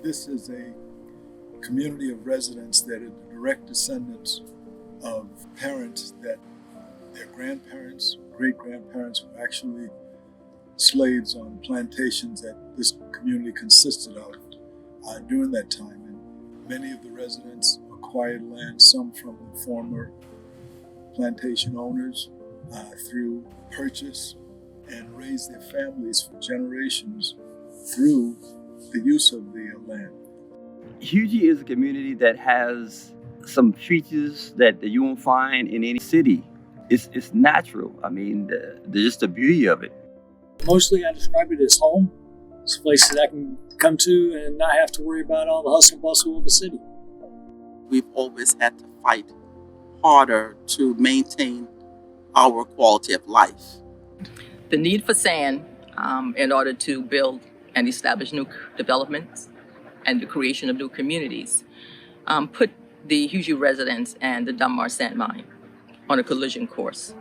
This is a community of residents that are the direct descendants of parents that their grandparents, great-grandparents were actually slaves on plantations that this community consisted of during that time. And many of the residents acquired land, some from the former plantation owners through purchase, and raised their families for generations through the use of the land. Hugie is a community that has some features that you won't find in any city. It's natural. I mean, just the beauty of it. Mostly I describe it as home. It's places I can come to and not have to worry about all the hustle and bustle of the city. We've always had to fight harder to maintain our quality of life. The need for sand in order to build and establish new developments and the creation of new communities put the Hugie residents and the Donmar Sand Mine on a collision course.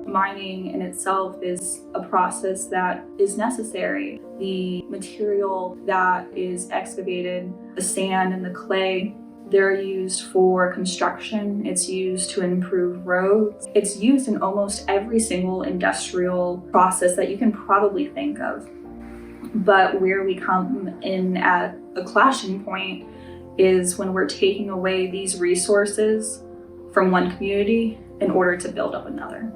Mining in itself is a process that is necessary. The material that is excavated, the sand and the clay, they're used for construction. It's used to improve roads. It's used in almost every single industrial process that you can probably think of. But where we come in at a clashing point is when we're taking away these resources from one community in order to build up another.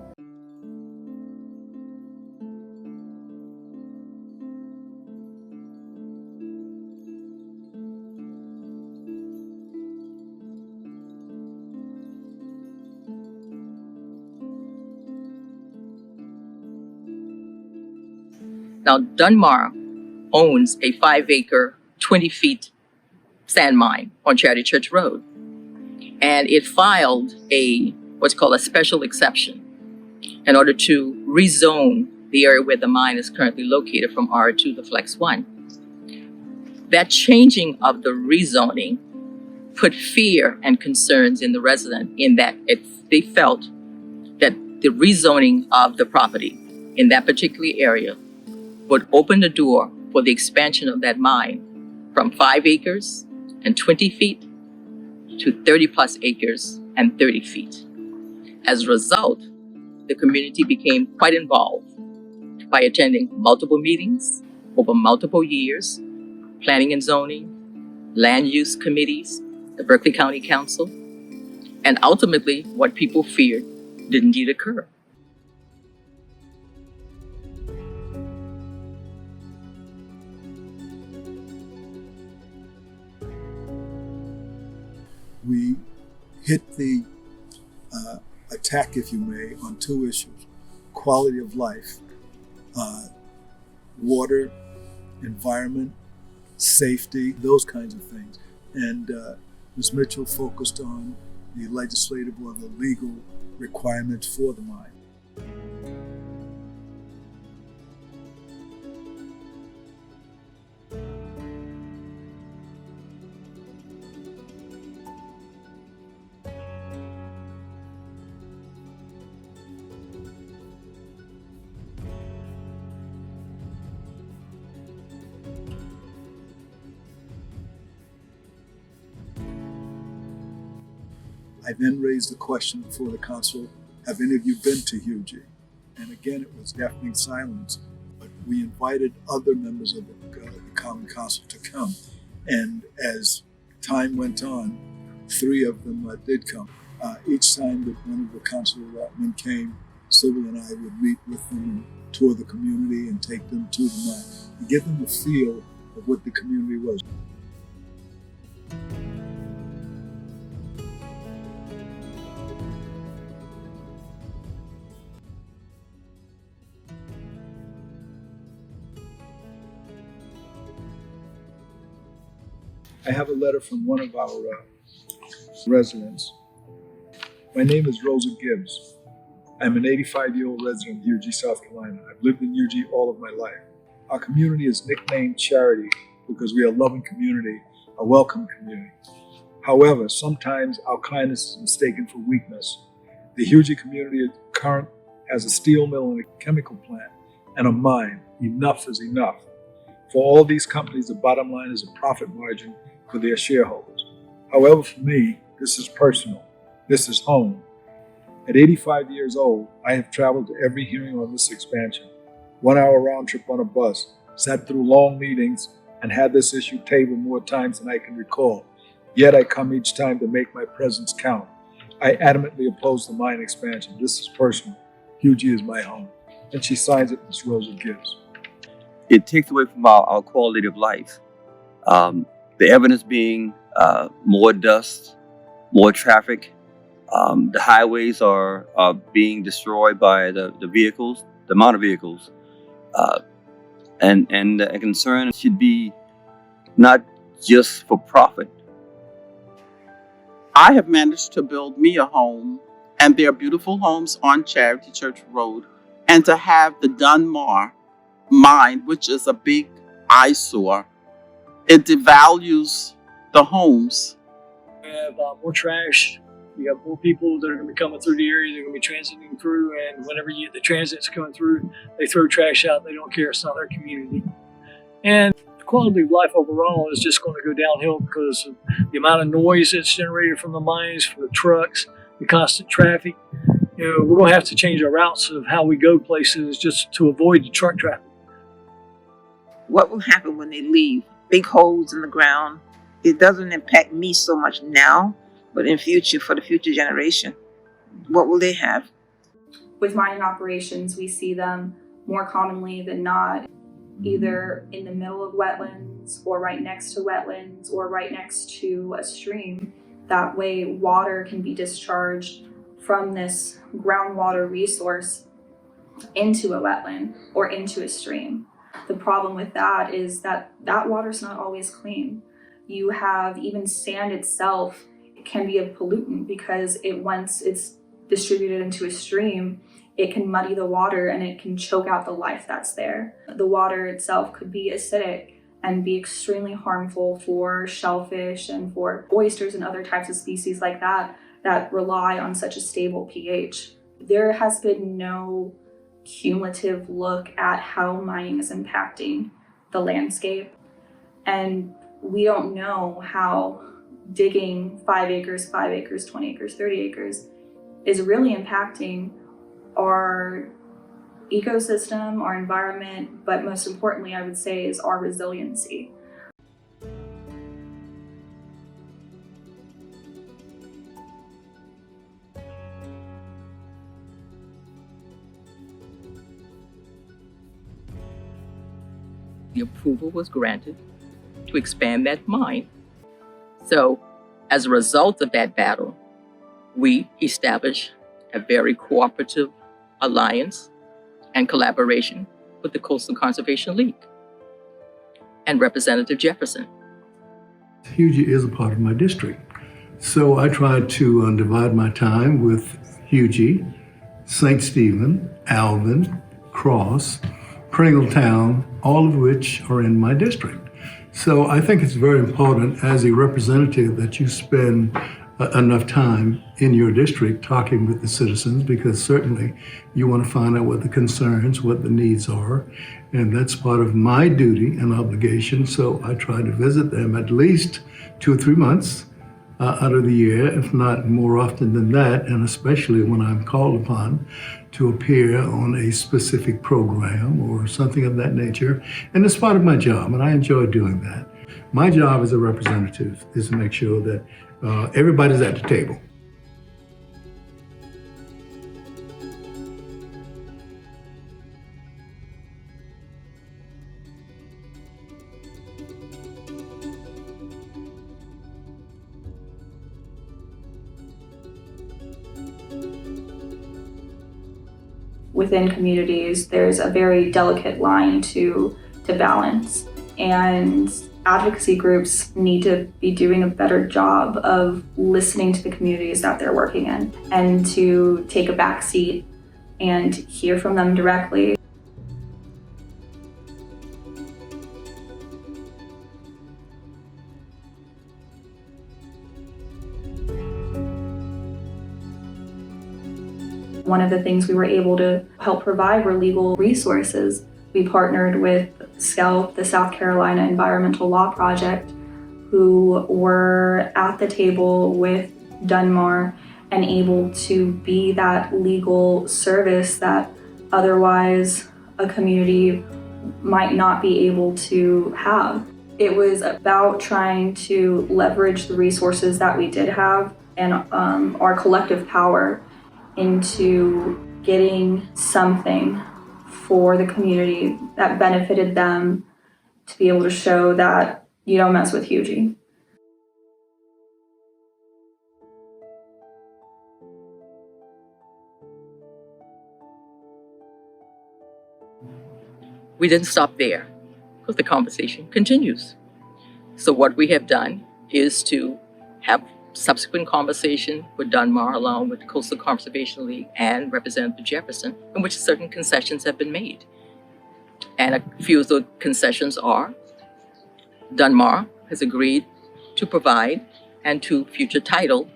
Now, Donmar owns a 5-acre, 20 feet sand mine on Charity Church Road. And it filed what's called a special exception in order to rezone the area where the mine is currently located from R2 to Flex 1. That changing of the rezoning put fear and concerns in the resident in that they felt that the rezoning of the property in that particular area would open the door for the expansion of that mine from 5 acres and 20 feet to 30 plus acres and 30 feet. As a result, the community became quite involved by attending multiple meetings over multiple years, planning and zoning, land use committees, the Berkeley County Council, and ultimately what people feared did indeed occur. We hit the attack, if you may, on two issues: quality of life, water, environment, safety, those kinds of things. And Ms. Mitchell focused on the legislative or the legal requirements for the mine. I then raised the question before the council, have any of you been to Hugie? And again, it was deafening silence, but we invited other members of the Common Council to come. And as time went on, 3 of them did come. Each time that one of the councilmen came, Sybil and I would meet with them and tour the community and take them to the mine and give them a feel of what the community was. I have a letter from one of our residents. My name is Rosa Gibbs. I'm an 85-year-old resident of Hugie, South Carolina. I've lived in Hugie all of my life. Our community is nicknamed Charity because we are a loving community, a welcome community. However, sometimes our kindness is mistaken for weakness. The Hugie community current has a steel mill and a chemical plant and a mine. Enough is enough. For all these companies, the bottom line is a profit margin for their shareholders. However, for me, this is personal. This is home. At 85 years old, I have traveled to every hearing on this expansion. 1 hour round trip on a bus, sat through long meetings, and had this issue tabled more times than I can recall. Yet I come each time to make my presence count. I adamantly oppose the mine expansion. This is personal. Hugie is my home. And she signs it, Ms. Rosa Gibbs. It takes away from our quality of life. The evidence being more dust, more traffic. The highways are being destroyed by the vehicles, the amount of vehicles. And a concern should be not just for profit. I have managed to build me a home, and there are beautiful homes on Charity Church Road, and to have the Donmar Mine, which is a big eyesore, it devalues the homes. We have more trash. You have more people that are going to be coming through the area. They're going to be transiting through, and whenever the transit's coming through, they throw trash out. They don't care. It's not their community. And the quality of life overall is just going to go downhill because of the amount of noise that's generated from the mines, for the trucks, the constant traffic. We're going to have to change our routes of how we go places just to avoid the truck traffic. What will happen when they leave? Big holes in the ground. It doesn't impact me so much now, but in future, for the future generation, what will they have? With mining operations, we see them more commonly than not either in the middle of wetlands or right next to wetlands or right next to a stream. That way water can be discharged from this groundwater resource into a wetland or into a stream. The problem with that is that water's not always clean. You have even sand itself, it can be a pollutant because once it's distributed into a stream, it can muddy the water and it can choke out the life that's there. The water itself could be acidic and be extremely harmful for shellfish and for oysters and other types of species like that rely on such a stable pH. There has been no cumulative look at how mining is impacting the landscape, and we don't know how digging 5 acres, 20 acres, 30 acres is really impacting our ecosystem, our environment, but most importantly, I would say, is our resiliency. The approval was granted to expand that mine. So as a result of that battle, we established a very cooperative alliance and collaboration with the Coastal Conservation League and Representative Jefferson. Hugie is a part of my district. So I tried to divide my time with Hugie, St. Stephen, Alvin, Cross, Pringletown, all of which are in my district. So I think it's very important as a representative that you spend enough time in your district talking with the citizens, because certainly you want to find out what the concerns, what the needs are, and that's part of my duty and obligation. So I try to visit them at least 2 or 3 months out of the year, if not more often than that, and especially when I'm called upon to appear on a specific program or something of that nature. And it's part of my job, and I enjoy doing that. My job as a representative is to make sure that everybody's at the table. Within communities, there's a very delicate line to balance, and advocacy groups need to be doing a better job of listening to the communities that they're working in and to take a back seat and hear from them directly. One of the things we were able to help provide were legal resources. We partnered with SCELP, the South Carolina Environmental Law Project, who were at the table with Donmar and able to be that legal service that otherwise a community might not be able to have. It was about trying to leverage the resources that we did have and our collective power into getting something for the community that benefited them, to be able to show that you don't mess with Hugie. We didn't stop there because the conversation continues. So what we have done is to have subsequent conversation with Donmar along with the Coastal Conservation League and Representative Jefferson, in which certain concessions have been made. And a few of the concessions are Donmar has agreed to provide and to future title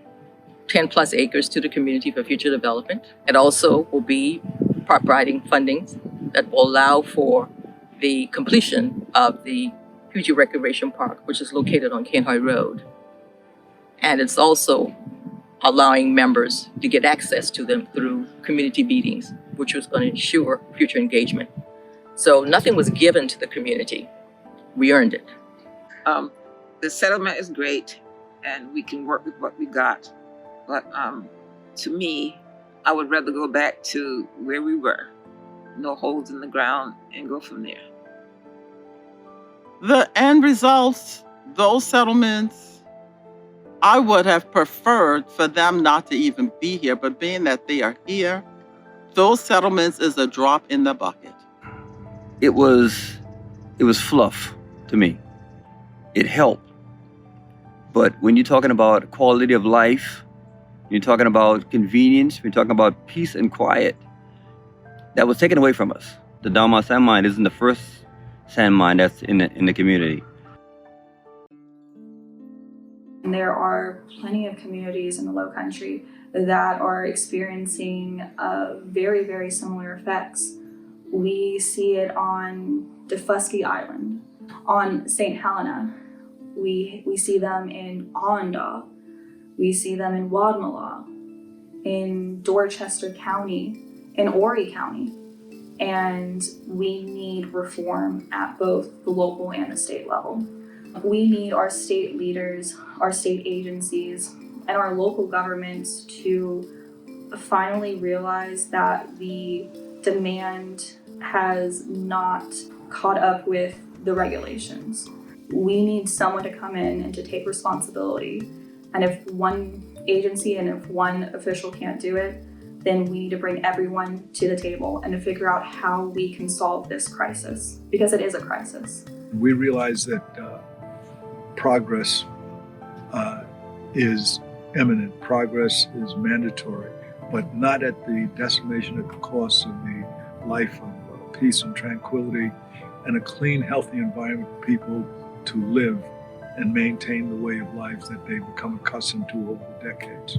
10 plus acres to the community for future development. It also will be providing funding that will allow for the completion of the Hugie Recreation Park, which is located on Kenhoy Road. And it's also allowing members to get access to them through community meetings, which was going to ensure future engagement. So nothing was given to the community. We earned it. The settlement is great, and we can work with what we got. But to me, I would rather go back to where we were. No holes in the ground, and go from there. The end results, those settlements, I would have preferred for them not to even be here, but being that they are here, those settlements is a drop in the bucket. It was fluff to me. It helped. But when you're talking about quality of life, you're talking about convenience, you're talking about peace and quiet, that was taken away from us. The Donmar Sand Mine isn't the first sand mine that's in the community. There are plenty of communities in the Low Country that are experiencing very, very similar effects. We see it on Defusky Island, on St. Helena. We see them in Awendaw. We see them in Wadmalaw, in Dorchester County, in Horry County. And we need reform at both the local and the state level. We need our state leaders, our state agencies, and our local governments to finally realize that the demand has not caught up with the regulations. We need someone to come in and to take responsibility. And if one agency and if one official can't do it, then we need to bring everyone to the table and to figure out how we can solve this crisis, because it is a crisis. We realize that progress is imminent, progress is mandatory, but not at the decimation, at the cost of the life of peace and tranquility and a clean, healthy environment for people to live and maintain the way of life that they've become accustomed to over the decades.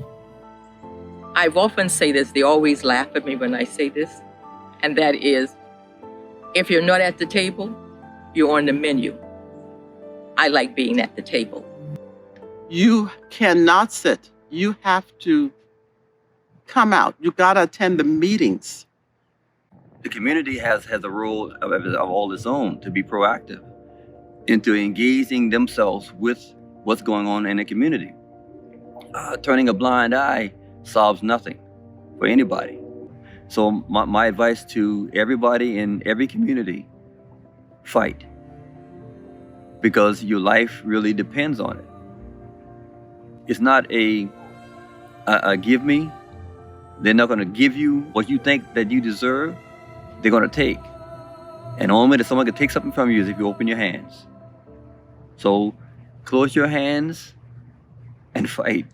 I've often say this, they always laugh at me when I say this, and that is, if you're not at the table, you're on the menu. I like being at the table. You cannot sit. You have to come out. You gotta attend the meetings. The community has a role of all its own to be proactive into engaging themselves with what's going on in the community. Turning a blind eye solves nothing for anybody. So my advice to everybody in every community, fight. Because your life really depends on it. It's not a give me. They're not gonna give you what you think that you deserve. They're gonna take. And the only way that someone can take something from you is if you open your hands. So close your hands and fight.